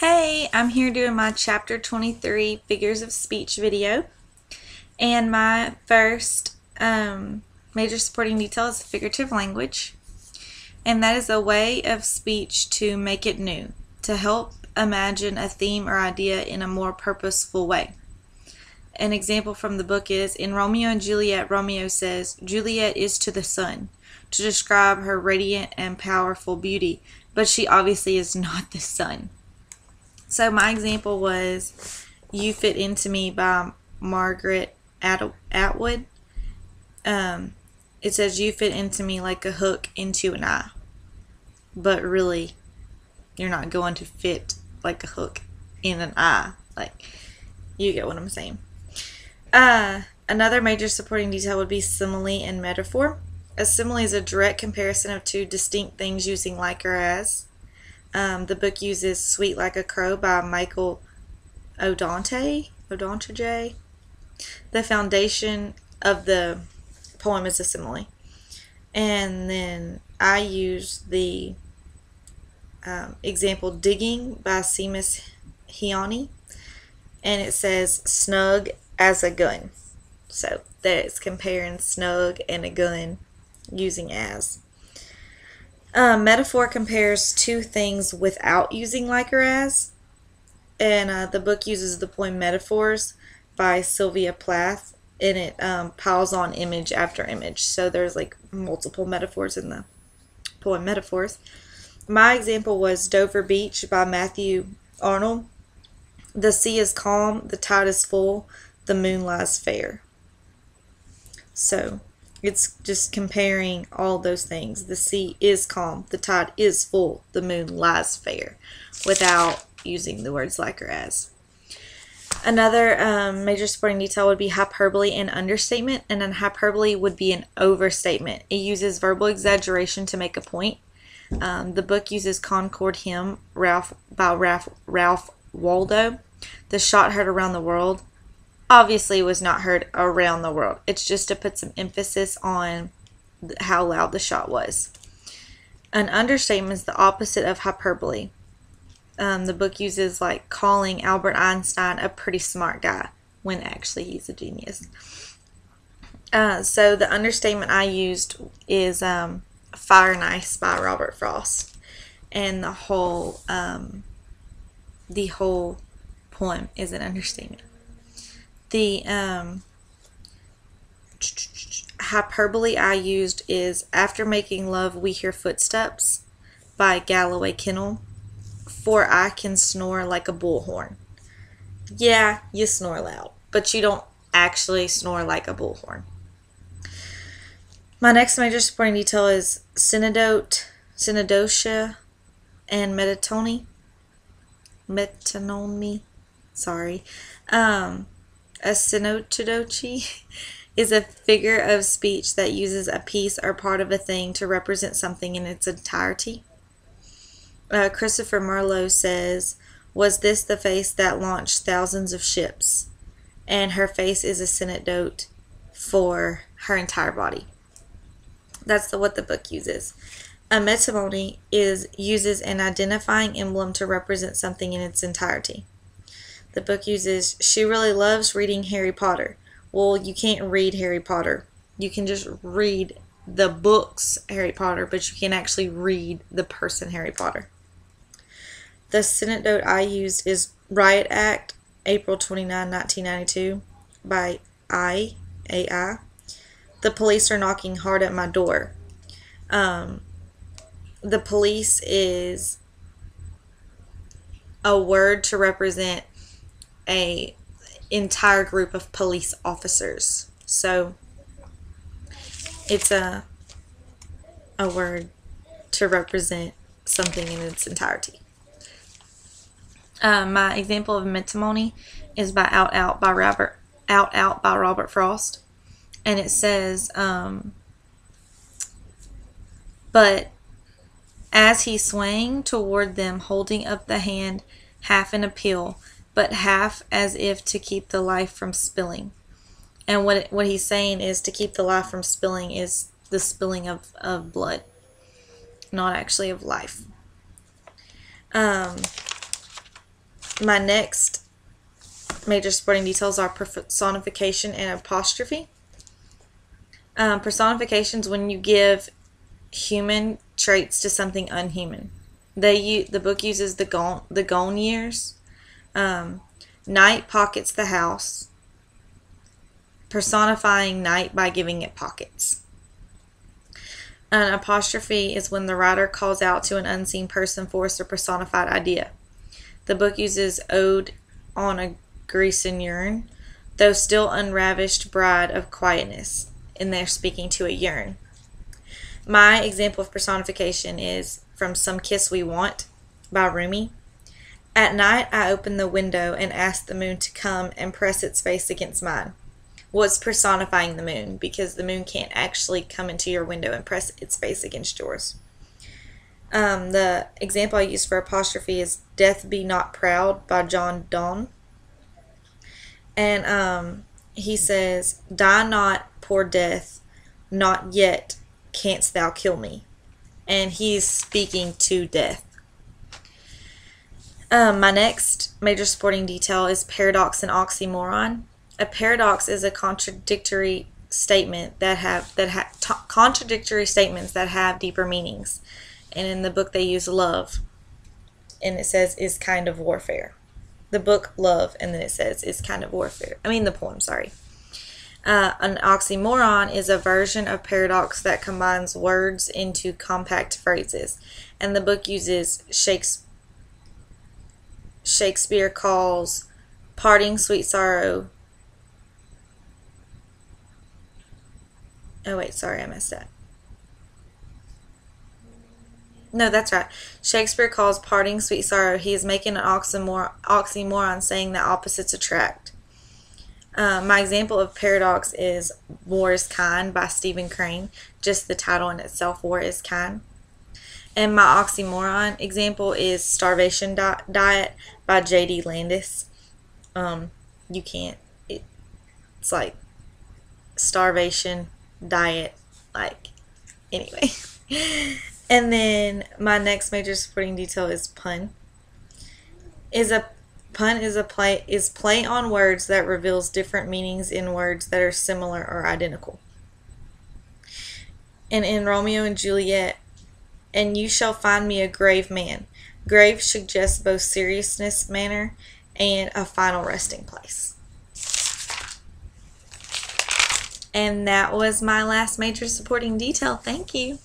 Hey, I'm here doing my chapter 23 figures of speech video, and my first major supporting detail is figurative language, and that is a way of speech to make it new, to help imagine a theme or idea in a more purposeful way. An example from the book is in Romeo and Juliet, Romeo says, "Juliet is to the sun," to describe her radiant and powerful beauty, but she obviously is not the sun. So my example was "You Fit Into Me" by Margaret Atwood. It says, "You fit into me like a hook into an eye." But really, you're not going to fit like a hook in an eye. Like, you get what I'm saying. Another major supporting detail would be simile and metaphor. A simile is a direct comparison of two distinct things using like or as. The book uses "Sweet Like a Crow" by Michael Odontage. The foundation of the poem is a simile. And then I use the example "Digging" by Seamus Heaney. And it says "snug as a gun." So that is comparing snug and a gun using as. Metaphor compares two things without using like or as. And the book uses the poem "Metaphors" by Sylvia Plath, and it piles on image after image. So there's like multiple metaphors in the poem "Metaphors." My example was "Dover Beach" by Matthew Arnold. The sea is calm, the tide is full, the moon lies fair. So it's just comparing all those things. The sea is calm, the tide is full, the moon lies fair, without using the words like or as. Another major supporting detail would be hyperbole and understatement, and an hyperbole would be an overstatement. It uses verbal exaggeration to make a point. The book uses "Concord Hymn" by Ralph Waldo. The shot heard around the world obviously was not heard around the world. It's just to put some emphasis on how loud the shot was. An understatement is the opposite of hyperbole. The book uses like calling Albert Einstein a pretty smart guy when actually he's a genius. So the understatement I used is "Fire and Ice" by Robert Frost, and the whole poem is an understatement. The hyperbole I used is "After making love we hear footsteps" by Galloway Kennel. "For I can snore like a bullhorn." Yeah, you snore loud, but you don't actually snore like a bullhorn. My next major supporting detail is synodotia, and metonymy. Sorry. A synodochi is a figure of speech that uses a piece or part of a thing to represent something in its entirety. Christopher Marlowe says, "Was this the face that launched thousands of ships?" And her face is a synodote for her entire body. That's what the book uses. A metonymy uses an identifying emblem to represent something in its entirety. The book uses "She really loves reading Harry Potter." Well, you can't read Harry Potter. You can just read the books Harry Potter, but you can't actually read the person Harry Potter. The synodote I used is "Riot Act, April 29, 1992 by AI. The police are knocking hard at my door." The police is a word to represent a entire group of police officers. So it's a word to represent something in its entirety. My example of metonymy is by Out Out by Robert Frost, and it says, "But as he swang toward them, holding up the hand, half in appeal, but half as if to keep the life from spilling." And what he's saying is to keep the life from spilling is the spilling of blood, not actually of life. My next major supporting details are personification and apostrophe. Personifications when you give human traits to something unhuman. The book uses the Gone years. Night pockets the house, personifying night by giving it pockets. An apostrophe is when the writer calls out to an unseen person, force, or personified idea. The book uses ode on a Grecian urn, though still unravished bride of quietness, and they're speaking to a urn. My example of personification is from Some Kiss We Want by Rumi. At night I open the window and ask the moon to come and press its face against mine. Well, it's personifying the moon because the moon can't actually come into your window and press its face against yours. The example I use for apostrophe is Death Be Not Proud by John Donne. And he says, Die not, poor death, not yet canst thou kill me. And he's speaking to death. My next major supporting detail is paradox and oxymoron. A paradox is a contradictory statement contradictory statements that have deeper meanings. And in the book they use love, and it says is kind of warfare. The book Love, and then it says is kind of warfare. I mean the poem, sorry. An oxymoron is a version of paradox that combines words into compact phrases, and the book uses Shakespeare calls parting sweet sorrow. Oh wait, sorry, I messed up. No, that's right. Shakespeare calls parting sweet sorrow. He is making an oxymoron, saying that opposites attract. My example of paradox is War is Kind by Stephen Crane. Just the title in itself, War is Kind. And my oxymoron example is Starvation Diet by J.D. Landis. You can't. It's like starvation, diet, like, anyway. And then my next major supporting detail is pun. Pun is play on words that reveals different meanings in words that are similar or identical. And in Romeo and Juliet, and you shall find me a grave man. Grave suggests both seriousness, manner, and a final resting place. And that was my last major supporting detail. Thank you.